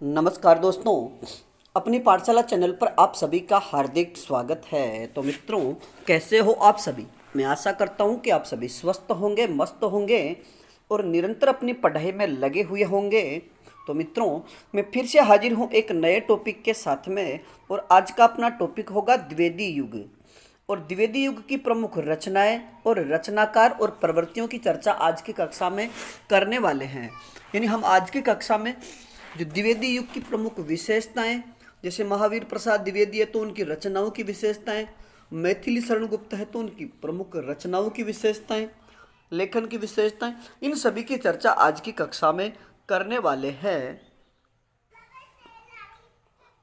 नमस्कार दोस्तों, अपनी पाठशाला चैनल पर आप सभी का हार्दिक स्वागत है। तो मित्रों, कैसे हो आप सभी? मैं आशा करता हूं कि आप सभी स्वस्थ होंगे, मस्त होंगे और निरंतर अपनी पढ़ाई में लगे हुए होंगे। तो मित्रों, मैं फिर से हाजिर हूं एक नए टॉपिक के साथ में, और आज का अपना टॉपिक होगा द्विवेदी युग। और द्विवेदी युग की प्रमुख रचनाएं और रचनाकार और प्रवृत्तियों की चर्चा आज की कक्षा में करने वाले हैं। यानी हम आज की कक्षा में जो द्विवेदी युग की प्रमुख विशेषताएं, जैसे महावीर प्रसाद द्विवेदी है तो उनकी रचनाओं की विशेषताएं, मैथिली शरण गुप्त है तो उनकी प्रमुख रचनाओं की विशेषताएं, लेखन की विशेषताएं, इन सभी की चर्चा आज की कक्षा में करने वाले हैं।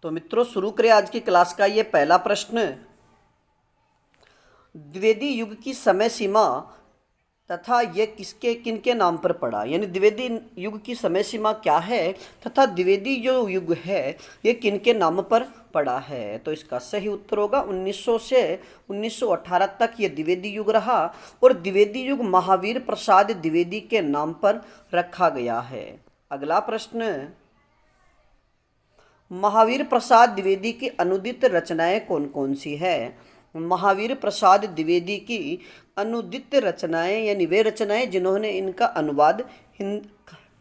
तो मित्रों, शुरू करें आज की क्लास का ये पहला प्रश्न। द्विवेदी युग की समय सीमा तथा ये किसके किनके नाम पर पड़ा, यानी द्विवेदी युग की समय सीमा क्या है तथा द्विवेदी जो युग है ये किनके नाम पर पड़ा है। तो इसका सही उत्तर होगा 1900 से 1918 तक ये द्विवेदी युग रहा, और द्विवेदी युग महावीर प्रसाद द्विवेदी के नाम पर रखा गया है। अगला प्रश्न, महावीर प्रसाद द्विवेदी की अनुदित रचनाएं कौन कौन सी है? महावीर प्रसाद द्विवेदी की अनुदित रचनाएं यानी वे रचनाएं जिन्होंने इनका अनुवाद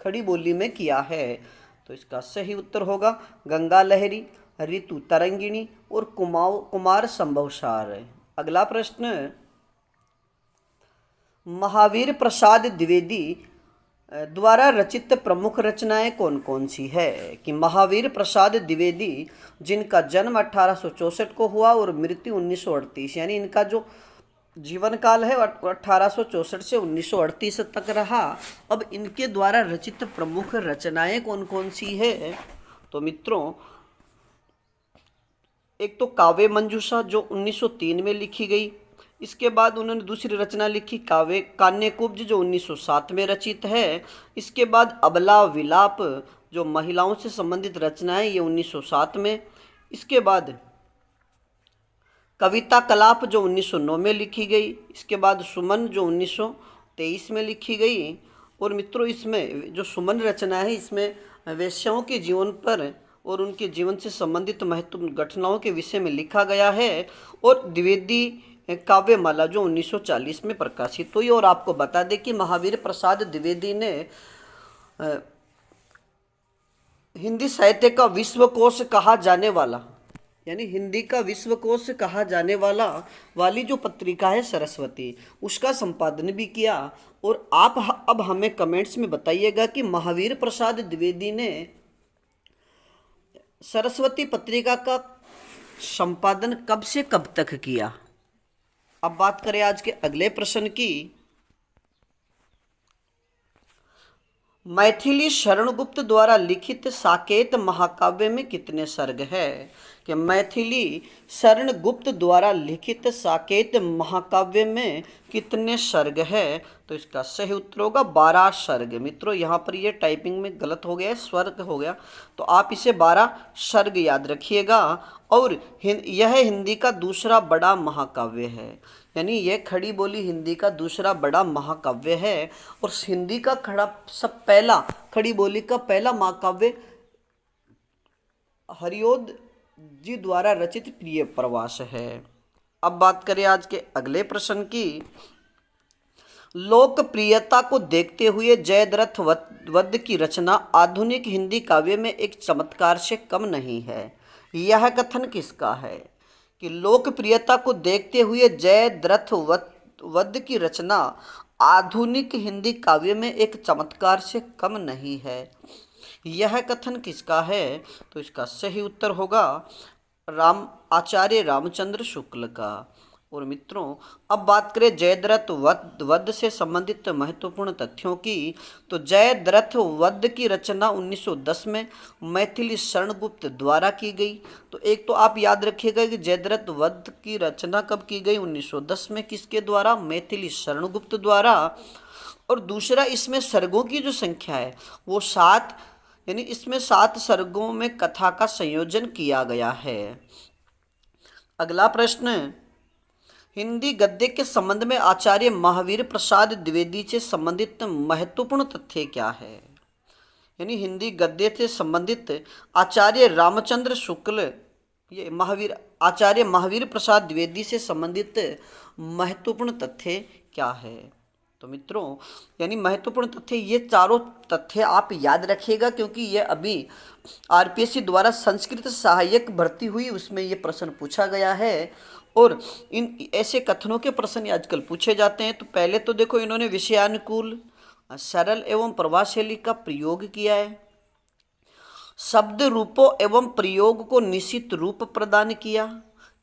खड़ी बोली में किया है। तो इसका सही उत्तर होगा गंगा लहरी, ऋतु तरंगिणी और कुमार संभवसार। अगला प्रश्न, महावीर प्रसाद द्विवेदी द्वारा रचित प्रमुख रचनाएं कौन कौन सी है? कि महावीर प्रसाद द्विवेदी जिनका जन्म 1864 को हुआ और मृत्यु 1938, यानी इनका जो जीवन काल है 1864 से 1938 तक रहा। अब इनके द्वारा रचित प्रमुख रचनाएं कौन कौन सी है? तो मित्रों, एक तो काव्य मंजूषा जो 1903 में लिखी गई, इसके बाद उन्होंने दूसरी रचना लिखी काव्य कान्यकुब्ज जो 1907 में रचित है। इसके बाद अबला विलाप जो महिलाओं से संबंधित रचना है ये 1907 में। इसके बाद कविता कलाप जो 1909 में लिखी गई। इसके बाद सुमन जो 1923 में लिखी गई। और मित्रों, इसमें जो सुमन रचना है इसमें वेश्याओं के जीवन पर और उनके जीवन से संबंधित महत्वपूर्ण घटनाओं के विषय में लिखा गया है। और द्विवेदी काव्यमाला जो 1940 में प्रकाशित हुई। और आपको बता दें कि महावीर प्रसाद द्विवेदी ने हिंदी साहित्य का विश्वकोश कहा जाने वाला, यानी हिंदी का विश्वकोश कहा जाने वाली जो पत्रिका है सरस्वती, उसका संपादन भी किया। और आप अब हमें कमेंट्स में बताइएगा कि महावीर प्रसाद द्विवेदी ने सरस्वती पत्रिका का संपादन कब से कब तक किया। अब बात करें आज के अगले प्रश्न की। मैथिली शरणगुप्त द्वारा लिखित साकेत महाकाव्य में कितने सर्ग है? कि मैथिली शरणगुप्त द्वारा लिखित साकेत महाकाव्य में कितने सर्ग है? तो इसका सही उत्तर होगा 12 सर्ग। मित्रों, यहाँ पर ये टाइपिंग में गलत हो गया है, स्वर्ग हो गया, तो आप इसे 12 सर्ग याद रखिएगा। और यह हिंदी का दूसरा बड़ा महाकाव्य है, यानी यह खड़ी बोली हिंदी का दूसरा बड़ा महाकाव्य है। और हिंदी का खड़ी बोली का पहला महाकाव्य हरिओद जी द्वारा रचित प्रिय प्रवास है। अब बात करें आज के अगले प्रश्न की। लोकप्रियता को देखते हुए जयद्रथ वध की रचना आधुनिक हिंदी काव्य में एक चमत्कार से कम नहीं है। यह कथन किसका है? कि लोकप्रियता को देखते हुए जयद्रथ वध की रचना आधुनिक हिंदी काव्य में एक चमत्कार से कम नहीं है। यह कथन किसका है? तो इसका सही उत्तर होगा आचार्य रामचंद्र शुक्ल का। और मित्रों, अब बात करें जयद्रथ वध से संबंधित महत्वपूर्ण तथ्यों की। तो जयद्रथ वध की रचना 1910 में मैथिली शरणगुप्त द्वारा की गई। तो एक तो आप याद रखिएगा कि जयद्रथ वध की रचना कब की गई? 1910 में। किसके द्वारा? मैथिली शरणगुप्त द्वारा। और दूसरा, इसमें सर्गों की जो संख्या है वो 7, यानी इसमें 7 सर्गों में कथा का संयोजन किया गया है। अगला प्रश्न, हिंदी गद्य के संबंध में आचार्य महावीर प्रसाद द्विवेदी से संबंधित महत्वपूर्ण तथ्य क्या है? यानी हिंदी गद्य से संबंधित आचार्य रामचंद्र शुक्ल, ये आचार्य महावीर प्रसाद द्विवेदी से संबंधित महत्वपूर्ण तथ्य क्या है। तो मित्रों यानी महत्वपूर्ण तथ्य, ये चारों तथ्य आप याद रखिएगा, क्योंकि ये अभी आरपीएससी द्वारा संस्कृत सहायक भर्ती हुई, उसमें ये प्रश्न पूछा गया है। और इन ऐसे कथनों के प्रश्न आजकल पूछे जाते हैं। तो पहले तो देखो, इन्होंने विषयानुकूल, सरल एवं प्रभावशाली का प्रयोग किया है, शब्द रूपों एवं प्रयोग को निश्चित रूप प्रदान किया।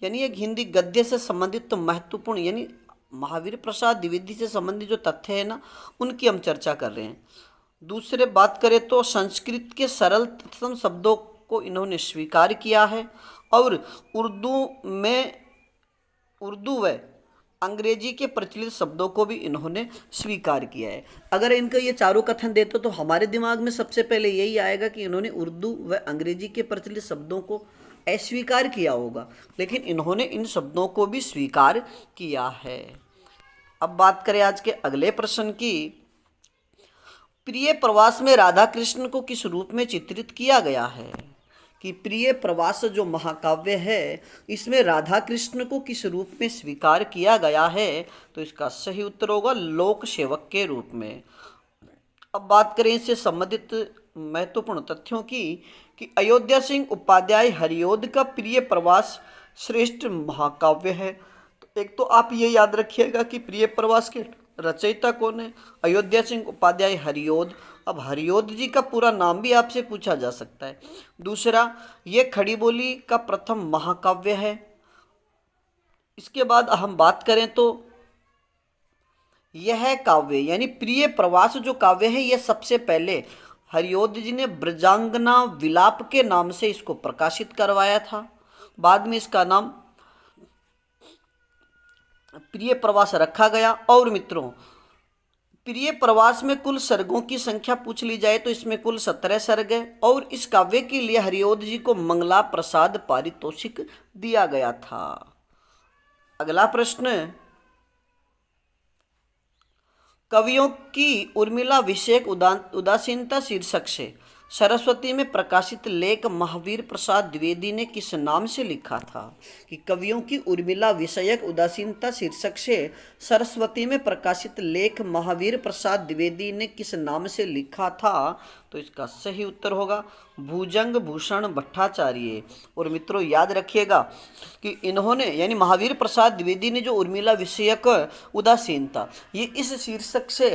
यानी एक हिंदी गद्य से संबंधित तो महत्वपूर्ण, यानी महावीर प्रसाद द्विवेदी से संबंधित जो तथ्य है ना, उनकी हम चर्चा कर रहे हैं। दूसरे बात करें तो संस्कृत के सरल तत्सम शब्दों को इन्होंने स्वीकार किया है, और उर्दू व अंग्रेजी के प्रचलित शब्दों को भी इन्होंने स्वीकार किया है। अगर इनका ये चारों कथन देते तो हमारे दिमाग में सबसे पहले यही आएगा कि इन्होंने उर्दू व अंग्रेजी के प्रचलित शब्दों को अस्वीकार किया होगा, लेकिन इन्होंने इन शब्दों को भी स्वीकार किया है। अब बात करें आज के अगले प्रश्न की। प्रिय प्रवास में राधा कृष्ण को किस रूप में चित्रित किया गया है। कि प्रिय प्रवास जो महाकाव्य है, इसमें राधा कृष्ण को किस रूप में स्वीकार किया गया है। तो इसका सही उत्तर होगा लोक सेवक के रूप में। अब बात करें इससे संबंधित महत्वपूर्ण तथ्यों की, कि अयोध्या सिंह उपाध्याय हरिओद का प्रिय प्रवास श्रेष्ठ महाकाव्य है। तो एक तो आप ये याद रखिएगा कि प्रिय प्रवास के रचयिता कौन है, अयोध्या सिंह उपाध्याय हरिओद। अब हरिओद जी का पूरा नाम भी आपसे पूछा जा सकता है। दूसरा, ये खड़ी बोली का प्रथम महाकाव्य है। इसके बाद हम बात करें तो यह काव्य यानी प्रिय प्रवास जो काव्य है, यह सबसे पहले हरिओद जी ने ब्रजांगना विलाप के नाम से इसको प्रकाशित करवाया था। बाद में इसका नाम प्रिय प्रवास रखा गया। और मित्रों, प्रिय प्रवास में कुल सर्गों की संख्या पूछ ली जाए तो इसमें कुल 17 सर्ग है, और इस काव्य के लिए हरिओद जी को मंगला प्रसाद पारितोषिक दिया गया था। अगला प्रश्न, कवियों की उर्मिला विषयक उदासीनता शीर्षक से सरस्वती में प्रकाशित लेख महावीर प्रसाद द्विवेदी ने किस नाम से लिखा था। कि कवियों की उर्मिला विषयक उदासीनता शीर्षक से सरस्वती में प्रकाशित लेख महावीर प्रसाद द्विवेदी ने किस नाम से लिखा था। तो इसका सही उत्तर होगा भुजंग भूषण भट्टाचार्य। और मित्रों याद रखिएगा कि इन्होंने यानी महावीर प्रसाद द्विवेदी ने जो उर्मिला विषयक उदासीनता, ये इस शीर्षक से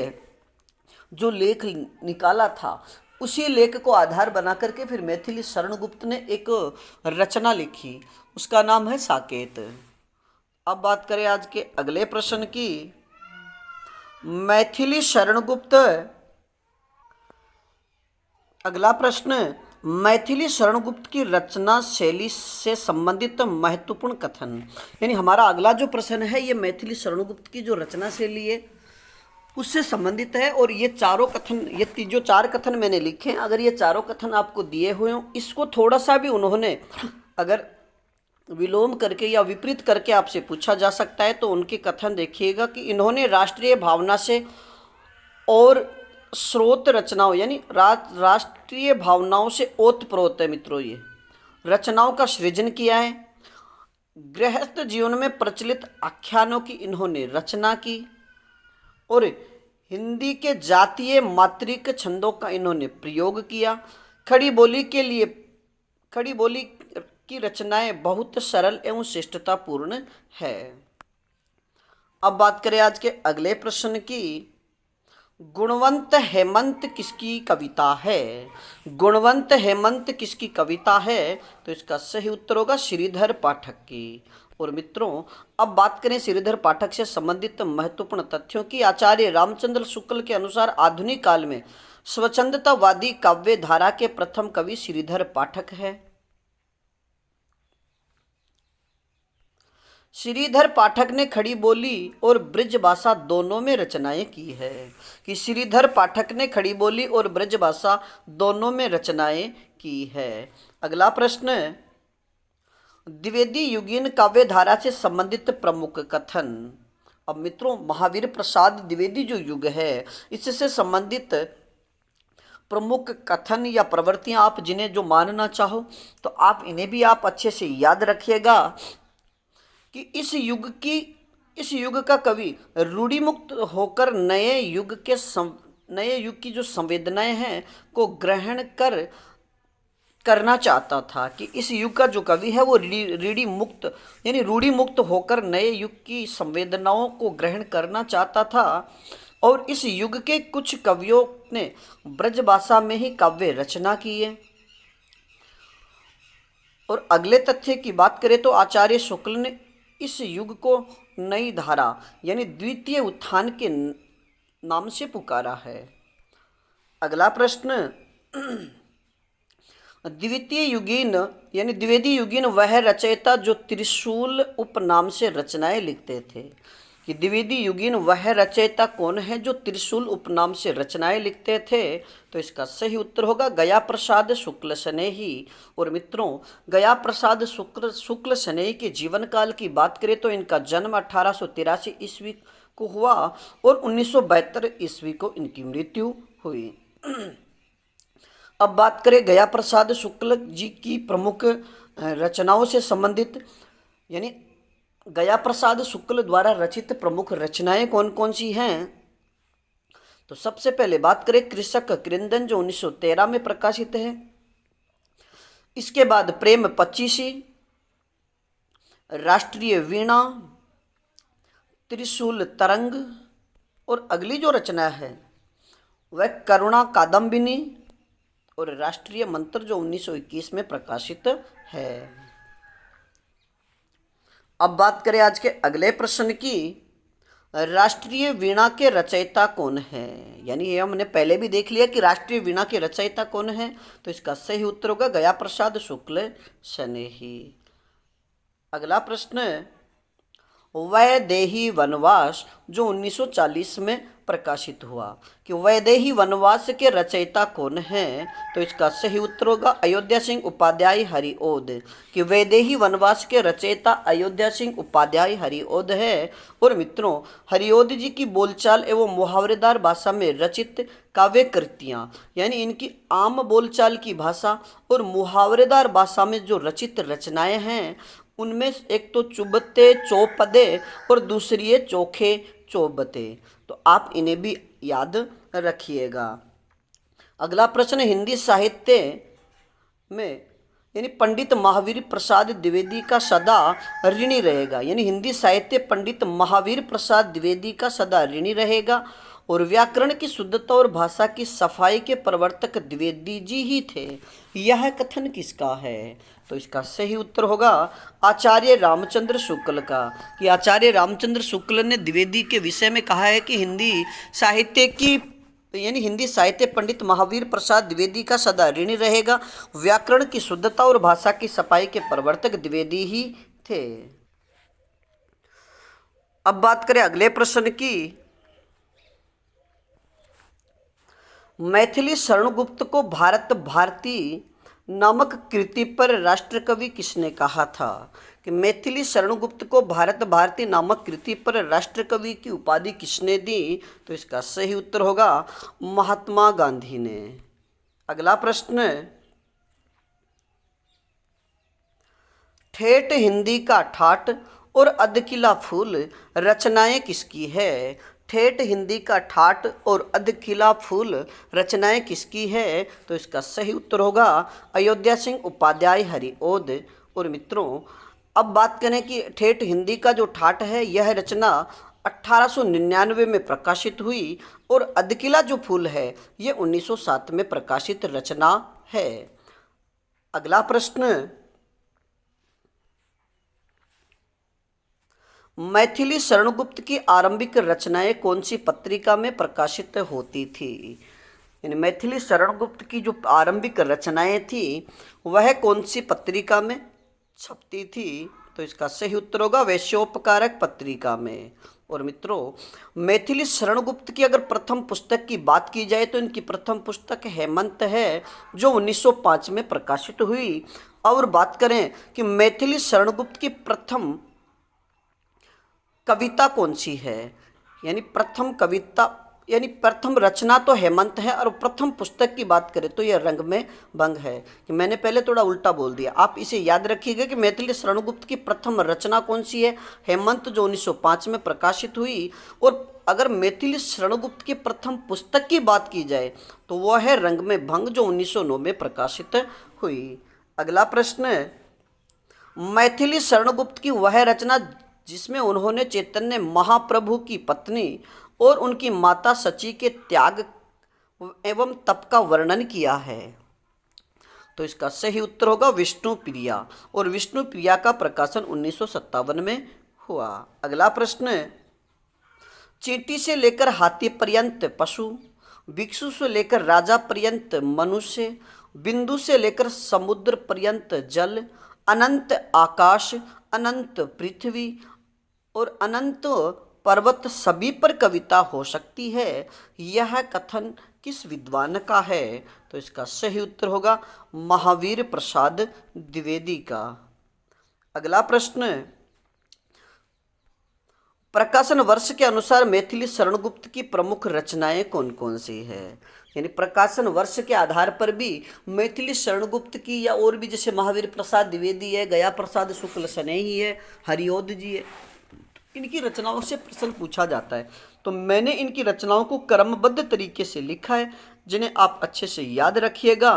जो लेख निकाला था, उसी लेख को आधार बना करके फिर मैथिली शरणगुप्त ने एक रचना लिखी, उसका नाम है साकेत। अब बात करें आज के अगले प्रश्न की। मैथिली शरणगुप्त, अगला प्रश्न, मैथिली शरणगुप्त की रचना शैली से संबंधित महत्वपूर्ण कथन। यानी हमारा अगला जो प्रश्न है, ये मैथिली शरणगुप्त की जो रचना शैली है उससे संबंधित है। और ये चारों कथन, ये जो 4 कथन मैंने लिखे हैं, अगर ये चारों कथन आपको दिए हुए हों, इसको थोड़ा सा भी उन्होंने अगर विलोम करके या विपरीत करके आपसे पूछा जा सकता है, तो उनके कथन देखिएगा कि इन्होंने राष्ट्रीय भावना से और स्रोत रचनाओं यानी राष्ट्रीय भावनाओं से ओतप्रोत है मित्रों, ये रचनाओं का सृजन किया है। गृहस्थ जीवन में प्रचलित आख्यानों की इन्होंने रचना की, और हिंदी के जातीय मात्रिक छंदों का इन्होंने प्रयोग किया। खड़ी बोली की रचनाएं बहुत सरल एवं शिष्टतापूर्ण है। अब बात करें आज के अगले प्रश्न की। गुणवंत हेमंत किसकी कविता है। गुणवंत हेमंत किसकी कविता है। तो इसका सही उत्तर होगा श्रीधर पाठक की। और मित्रों अब बात करें श्रीधर पाठक से संबंधित महत्वपूर्ण तथ्यों की। आचार्य रामचंद्र शुक्ल के अनुसार आधुनिक काल में स्वच्छंदतावादी काव्य धारा के प्रथम कवि श्रीधर पाठक है। श्रीधर पाठक ने खड़ी बोली और ब्रज भाषा दोनों में रचनाएं की है। कि श्रीधर पाठक ने खड़ी बोली और ब्रज भाषा दोनों में रचनाएं की है। अगला प्रश्न, द्विवेदी युगीन काव्य धारा से संबंधित प्रमुख कथन। अब मित्रों महावीर प्रसाद द्विवेदी जो युग है, इससे संबंधित प्रमुख कथन या प्रवृत्तियां आप जिन्हें जो मानना चाहो तो आप इन्हें भी आप अच्छे से याद रखिएगा कि इस युग का कवि रूढ़ि मुक्त होकर नए युग की जो संवेदनाएं हैं को ग्रहण करना चाहता था। कि इस युग का जो कवि है वो रूढ़ि मुक्त होकर नए युग की संवेदनाओं को ग्रहण करना चाहता था। और इस युग के कुछ कवियों ने ब्रज भाषा में ही काव्य रचना की है। और अगले तथ्य की बात करें तो आचार्य शुक्ल ने इस युग को नई धारा यानी द्वितीय उत्थान के नाम से पुकारा है। अगला प्रश्न, द्वितीय युगीन यानी द्विवेदी युगीन वह रचयिता जो त्रिशूल उपनाम से रचनाएं लिखते थे। कि द्विवेदी युगीन वह रचयिता कौन है जो त्रिशूल उपनाम से रचनाएं लिखते थे? तो इसका सही उत्तर होगा गया प्रसाद शुक्ल स्नेही। और मित्रों, गया प्रसाद शुक्ल स्नेही के जीवन काल की बात करें तो इनका जन्म 1883 ईस्वी को हुआ और 1972 ईस्वी को इनकी मृत्यु हुई। अब बात करें गया प्रसाद शुक्ल जी की प्रमुख रचनाओं से संबंधित, यानी गया प्रसाद शुक्ल द्वारा रचित प्रमुख रचनाएं कौन कौन सी हैं? तो सबसे पहले बात करें कृषक कृंदन जो 1913 में प्रकाशित है। इसके बाद प्रेम पच्चीसी, राष्ट्रीय वीणा, त्रिशूल तरंग, और अगली जो रचना है वह करुणा कादम्बिनी और राष्ट्रीय मंत्र जो 1921 में प्रकाशित है। अब बात करें आज के अगले प्रश्न की, राष्ट्रीय वीणा के रचयिता कौन है? यानी ये हमने पहले भी देख लिया कि राष्ट्रीय वीणा के रचयिता कौन है। तो इसका सही उत्तर होगा गया प्रसाद शुक्ल स्नेही। अगला प्रश्न, वैदेही वनवास जो 1940 में प्रकाशित हुआ। कि वैदेही वनवास के रचयिता कौन हैं? तो इसका सही उत्तर होगा अयोध्या सिंह उपाध्याय हरिओद। कि वैदेही वनवास के रचयिता अयोध्या सिंह उपाध्याय हरिओद है। और मित्रों, हरिओद जी की बोलचाल एवं मुहावरेदार भाषा में रचित काव्य कृतियाँ, यानी इनकी आम बोलचाल की भाषा और मुहावरेदार भाषा में जो रचित रचनाएं हैं उनमें एक तो चुबते चौपदे और दूसरी है चोखे चौबते। तो आप इन्हें भी याद रखिएगा। अगला प्रश्न, हिंदी साहित्य में यानी पंडित महावीर प्रसाद द्विवेदी का सदा ऋणी रहेगा। यानी हिंदी साहित्य पंडित महावीर प्रसाद द्विवेदी का सदा ऋणी रहेगा। और व्याकरण की शुद्धता और भाषा की सफाई के प्रवर्तक द्विवेदी जी ही थे। यह कथन किसका है? तो इसका सही उत्तर होगा आचार्य रामचंद्र शुक्ल का। कि आचार्य रामचंद्र शुक्ल ने द्विवेदी के विषय में कहा है कि हिंदी साहित्य पंडित महावीर प्रसाद द्विवेदी का सदा ऋणी रहेगा। व्याकरण की शुद्धता और भाषा की सफाई के प्रवर्तक द्विवेदी ही थे। अब बात करें अगले प्रश्न की, मैथिली शरणगुप्त को भारत भारती नामक कृति पर राष्ट्रकवि किसने कहा था? कि मैथिली शरणगुप्त को भारत भारती नामक कृति पर राष्ट्रकवि की उपाधि किसने दी? तो इसका सही उत्तर होगा महात्मा गांधी ने। अगला प्रश्न, ठेठ हिंदी का ठाठ और अधकिला फूल रचनाएं किसकी है? ठेठ हिंदी का ठाठ और अधकिला फूल रचनाएं किसकी है? तो इसका सही उत्तर होगा अयोध्या सिंह उपाध्याय हरिओद। और मित्रों, अब बात करें कि ठेठ हिंदी का जो ठाठ है यह रचना 1899 में प्रकाशित हुई और अधकिला जो फूल है ये 1907 में प्रकाशित रचना है। अगला प्रश्न, मैथिली शरणगुप्त की आरंभिक रचनाएं कौन सी पत्रिका में प्रकाशित होती थी? यानी मैथिली शरणगुप्त की जो आरंभिक रचनाएं थी वह कौन सी पत्रिका में छपती थी? तो इसका सही उत्तर होगा वैश्योपकारक पत्रिका में। और मित्रों, मैथिली शरणगुप्त की अगर प्रथम पुस्तक की बात की जाए तो इनकी प्रथम पुस्तक हेमंत है जो 1905 में प्रकाशित हुई। और बात करें कि मैथिली शरणगुप्त की प्रथम कविता कौन सी है, यानी प्रथम कविता यानी प्रथम रचना तो हेमंत है और प्रथम पुस्तक की बात करें तो यह रंग में भंग है। कि मैंने पहले थोड़ा उल्टा बोल दिया, आप इसे याद रखिएगा कि मैथिली शरणगुप्त की प्रथम रचना कौन सी है, हेमंत, जो 1905 में प्रकाशित हुई। और अगर मैथिली शरणगुप्त की प्रथम पुस्तक की बात की जाए तो वह है रंग में भंग, जो 1909 में प्रकाशित हुई। अगला प्रश्न, मैथिली शरणगुप्त की वह रचना जिसमें उन्होंने चैतन्य महाप्रभु की पत्नी और उनकी माता सची के त्याग एवं तप का वर्णन किया है, तो इसका सही उत्तर होगा विष्णु प्रिया। और विष्णु प्रिया का प्रकाशन 1957 में हुआ। अगला प्रश्न, चींटी से लेकर हाथी पर्यंत पशु, भिक्षु से लेकर राजा पर्यंत मनुष्य, बिंदु से लेकर समुद्र पर्यंत जल, अनंत आकाश, अनंत पृथ्वी और अनंत पर्वत सभी पर कविता हो सकती है, यह कथन किस विद्वान का है, तो इसका सही उत्तर होगा महावीर प्रसाद द्विवेदी का। अगला प्रश्न, प्रकाशन वर्ष के अनुसार मैथिली शरणगुप्त की प्रमुख रचनाएं कौन कौन सी है। यानी प्रकाशन वर्ष के आधार पर भी मैथिली शरणगुप्त की या और भी, जैसे महावीर प्रसाद द्विवेदी है, गया प्रसाद शुक्ल स्नेही है, हरिओद जी है, इनकी रचनाओं से प्रश्न पूछा जाता है। तो मैंने इनकी रचनाओं को क्रमबद्ध तरीके से लिखा है, जिन्हें आप अच्छे से याद रखिएगा।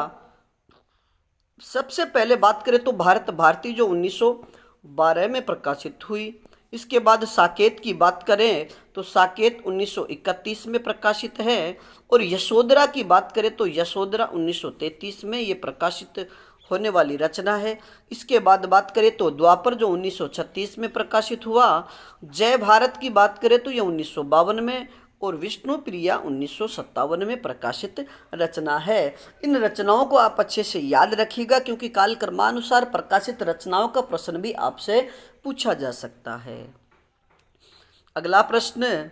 सबसे पहले बात करें तो भारत भारती, जो 1912 में प्रकाशित हुई। इसके बाद साकेत की बात करें तो साकेत 1931 में प्रकाशित है। और यशोधरा की बात करें तो यशोधरा 1933 में ये प्रकाशित होने वाली रचना है। इसके बाद बात करें तो द्वापर, जो 1936 में प्रकाशित हुआ। जय भारत की बात करें तो यह 1952 में, और विष्णु प्रिया 1957 में प्रकाशित रचना है। इन रचनाओं को आप अच्छे से याद रखिएगा, क्योंकि काल क्रमानुसार प्रकाशित रचनाओं का प्रश्न भी आपसे पूछा जा सकता है। अगला प्रश्न,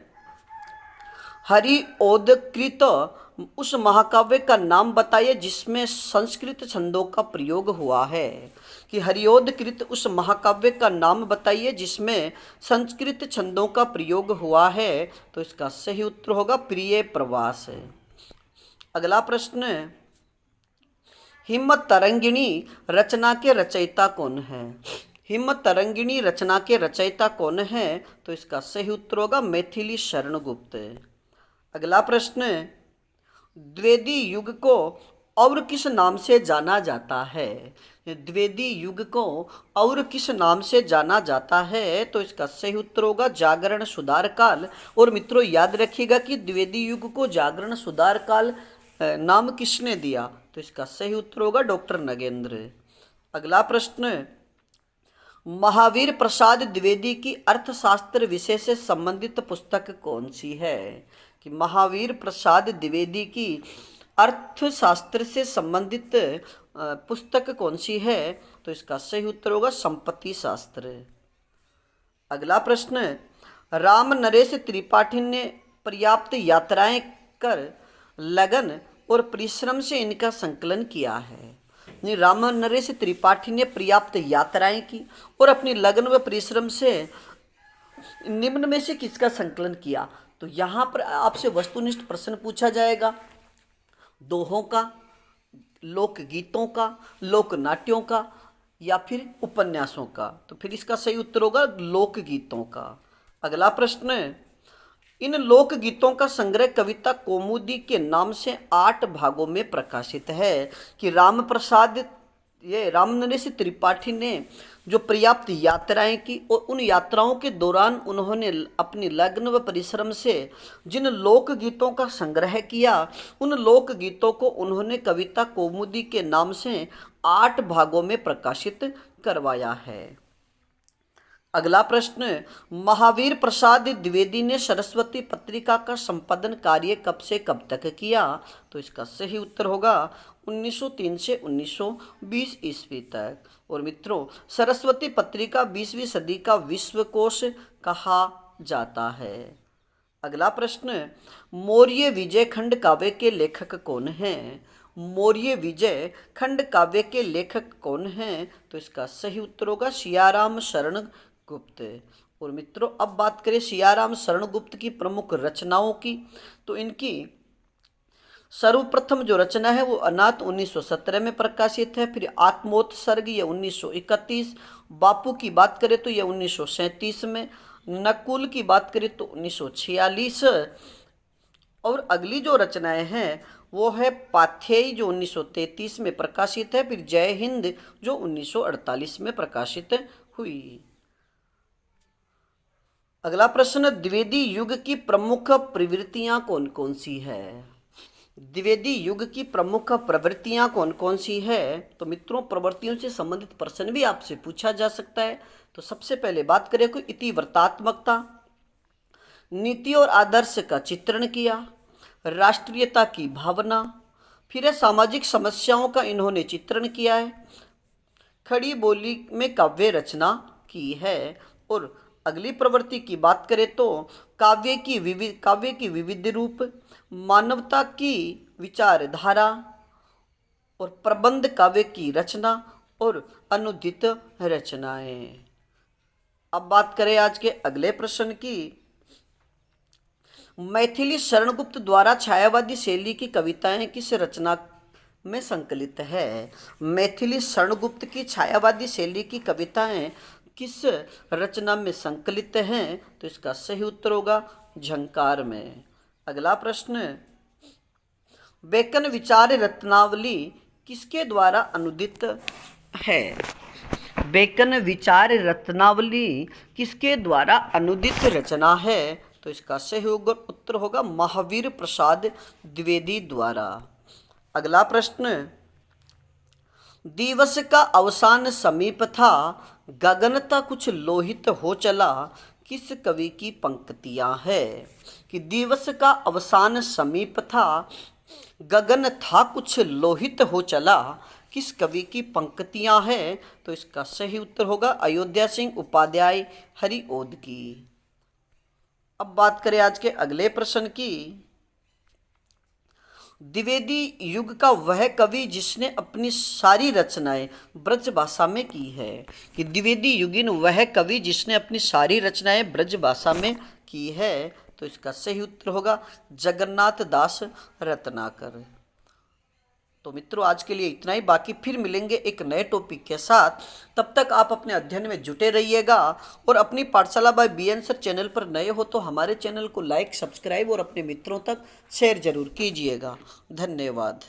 हरिओदकृत उस महाकाव्य का नाम बताइए जिसमें संस्कृत छंदों का प्रयोग हुआ है। कि हरिओदकृत उस महाकाव्य का नाम बताइए जिसमें संस्कृत छंदों का प्रयोग हुआ है, तो इसका सही उत्तर होगा प्रिय प्रवास। अगला प्रश्न, हिम तरंगिणी रचना के रचयिता कौन है। हिम तरंगिणी रचना के रचयिता कौन है, तो इसका सही उत्तर होगा मैथिली शरणगुप्त। अगला प्रश्न, द्विवेदी युग को और किस नाम से जाना जाता है। द्विवेदी युग को और किस नाम से जाना जाता है, तो इसका सही उत्तर होगा जागरण सुधार काल। और मित्रों याद रखिएगा कि द्विवेदी युग को जागरण सुधार काल नाम किसने दिया, तो इसका सही उत्तर होगा डॉक्टर नगेंद्र। अगला प्रश्न, महावीर प्रसाद द्विवेदी की अर्थशास्त्र विषय से संबंधित पुस्तक कौन सी है। कि महावीर प्रसाद द्विवेदी की अर्थशास्त्र से संबंधित पुस्तक कौन सी है, तो इसका सही उत्तर होगा संपत्ति शास्त्र। अगला प्रश्न, राम नरेश त्रिपाठी ने पर्याप्त यात्राएं कर लगन और परिश्रम से इनका संकलन किया है। राम नरेश त्रिपाठी ने पर्याप्त यात्राएं की और अपनी लगन व परिश्रम से निम्न में से किसका संकलन किया। तो यहाँ पर आपसे वस्तुनिष्ठ प्रश्न पूछा जाएगा, दोहों का, लोकगीतों का, लोकनाट्यों का, या फिर उपन्यासों का। तो फिर इसका सही उत्तर होगा लोकगीतों का। अगला प्रश्न, इन लोकगीतों का संग्रह कविता कौमुदी के नाम से 8 भागों में प्रकाशित है। कि राम नरेश त्रिपाठी ने जो पर्याप्त यात्राएं की और उन यात्राओं के दौरान उन्होंने अपनी लगन व परिश्रम से जिन लोकगीतों का संग्रह किया, उन लोकगीतों को उन्होंने कविता कौमुदी के नाम से 8 भागों में प्रकाशित करवाया है। अगला प्रश्न, महावीर प्रसाद द्विवेदी ने सरस्वती पत्रिका का संपादन कार्य कब से कब तक किया, तो इसका सही उत्तर होगा 1903 से 1920 ईस्वी तक। और मित्रों, सरस्वती पत्रिका 20वीं सदी का विश्वकोश कहा जाता है। अगला प्रश्न, मौर्य विजय खंड काव्य के लेखक कौन हैं। मौर्य विजय खंड काव्य के लेखक कौन हैं, तो इसका सही उत्तर होगा सियाराम शरण गुप्त। और मित्रों अब बात करें सियाराम शरण गुप्त की प्रमुख रचनाओं की, तो इनकी सर्वप्रथम जो रचना है वो अनाथ 1917 में प्रकाशित है। फिर आत्मोत्सर्ग ये 1931, बापू की बात करें तो ये 1937 में, नकुल की बात करें तो 1946, और अगली जो रचनाएं हैं वो है पाथेय जो 1933 में प्रकाशित है। फिर जय हिंद जो 1948 में प्रकाशित हुई। अगला प्रश्न, द्विवेदी युग की प्रमुख प्रवृत्तियां कौन कौन सी है? द्विवेदी युग की प्रमुख प्रवृत्तियां कौन कौन सी है? तो मित्रों प्रवृत्तियों से संबंधित प्रश्न भी आपसे पूछा जा सकता है। तो सबसे पहले बात करें कोई इतिवृत्तात्मकता, नीति और आदर्श का चित्रण किया, राष्ट्रीयता की भावना, फिर है सामाजिक समस्याओं का इन्होंने चित्रण किया है, खड़ी बोली में काव्य रचना की है। और अगली प्रवृत्ति की बात करें तो काव्य की विविध रूप, मानवता की विचारधारा, और प्रबंध काव्य की रचना और अनुदित रचनाएं। अब बात करें आज के अगले प्रश्न की, मैथिली शरणगुप्त द्वारा छायावादी शैली की कविताएं किस रचना में संकलित है? मैथिली शरणगुप्त की छायावादी शैली की कविताएं किस रचना में संकलित हैं? तो इसका सही उत्तर होगा झंकार में। अगला प्रश्न, बेकन विचार रत्नावली किसके द्वारा अनुदित है? बेकन विचार रत्नावली किसके द्वारा अनुदित रचना है? तो इसका सही उत्तर होगा महावीर प्रसाद द्विवेदी द्वारा। अगला प्रश्न, दिवस का अवसान समीप था, गगनता कुछ लोहित हो चला, किस कवि की पंक्तियां है? कि दिवस का अवसान समीप था, गगन था कुछ लोहित हो चला, किस कवि की पंक्तियां हैं? तो इसका सही उत्तर होगा अयोध्या सिंह उपाध्याय हरिओद की। अब बात करें आज के अगले प्रश्न की, द्विवेदी युग का वह कवि जिसने अपनी सारी रचनाएं ब्रज भाषा में की है? कि द्विवेदी युगीन वह कवि जिसने अपनी सारी रचनाएं ब्रज भाषा में की है? तो इसका सही उत्तर होगा जगन्नाथ दास रत्नाकर। तो मित्रों आज के लिए इतना ही, बाकी फिर मिलेंगे एक नए टॉपिक के साथ। तब तक आप अपने अध्ययन में जुटे रहिएगा और अपनी पाठशाला बाय बीएन सर चैनल पर नए हो तो हमारे चैनल को लाइक, सब्सक्राइब और अपने मित्रों तक शेयर जरूर कीजिएगा। धन्यवाद।